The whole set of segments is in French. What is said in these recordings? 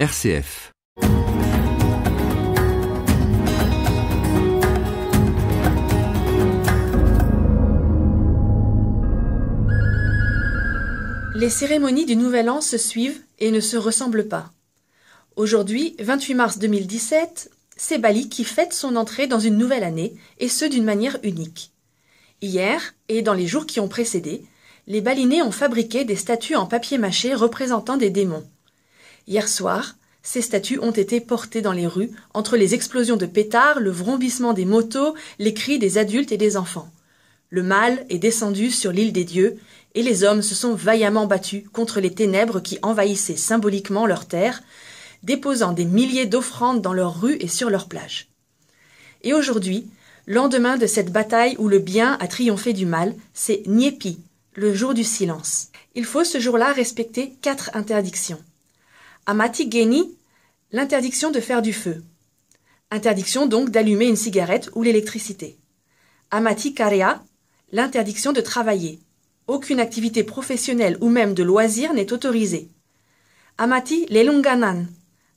RCF. Les cérémonies du Nouvel An se suivent et ne se ressemblent pas. Aujourd'hui, 28 mars 2017, c'est Bali qui fête son entrée dans une nouvelle année, et ce d'une manière unique. Hier, et dans les jours qui ont précédé, les Balinais ont fabriqué des statues en papier mâché représentant des démons. Hier soir, ces statues ont été portées dans les rues, entre les explosions de pétards, le vrombissement des motos, les cris des adultes et des enfants. Le mal est descendu sur l'île des dieux, et les hommes se sont vaillamment battus contre les ténèbres qui envahissaient symboliquement leur terre, déposant des milliers d'offrandes dans leurs rues et sur leurs plages. Et aujourd'hui, lendemain de cette bataille où le bien a triomphé du mal, c'est Nyepi, le jour du silence. Il faut ce jour-là respecter 4 interdictions. Amati Geni, l'interdiction de faire du feu. Interdiction donc d'allumer une cigarette ou l'électricité. Amati Karea, l'interdiction de travailler. Aucune activité professionnelle ou même de loisir n'est autorisée. Amati Lelunganan,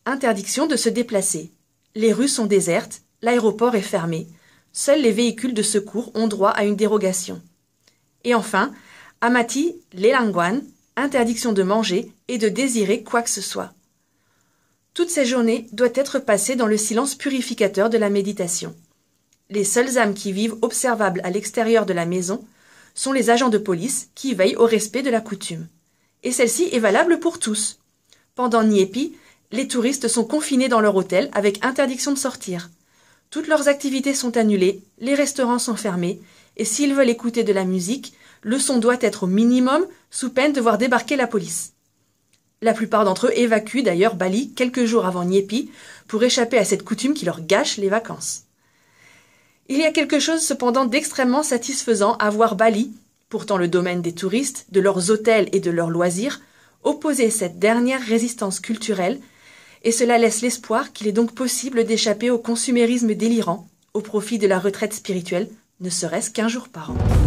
interdiction de se déplacer. Les rues sont désertes, l'aéroport est fermé. Seuls les véhicules de secours ont droit à une dérogation. Et enfin, Amati Lelanguan, interdiction de manger et de désirer quoi que ce soit. Toutes ces journées doivent être passées dans le silence purificateur de la méditation. Les seules âmes qui vivent observables à l'extérieur de la maison sont les agents de police qui veillent au respect de la coutume. Et celle-ci est valable pour tous. Pendant Nyepi, les touristes sont confinés dans leur hôtel avec interdiction de sortir. Toutes leurs activités sont annulées, les restaurants sont fermés, et s'ils veulent écouter de la musique, le son doit être au minimum, sous peine de voir débarquer la police. La plupart d'entre eux évacuent d'ailleurs Bali quelques jours avant Nyepi pour échapper à cette coutume qui leur gâche les vacances. Il y a quelque chose cependant d'extrêmement satisfaisant à voir Bali, pourtant le domaine des touristes, de leurs hôtels et de leurs loisirs, opposer cette dernière résistance culturelle, et cela laisse l'espoir qu'il est donc possible d'échapper au consumérisme délirant, au profit de la retraite spirituelle, ne serait-ce qu'un jour par an.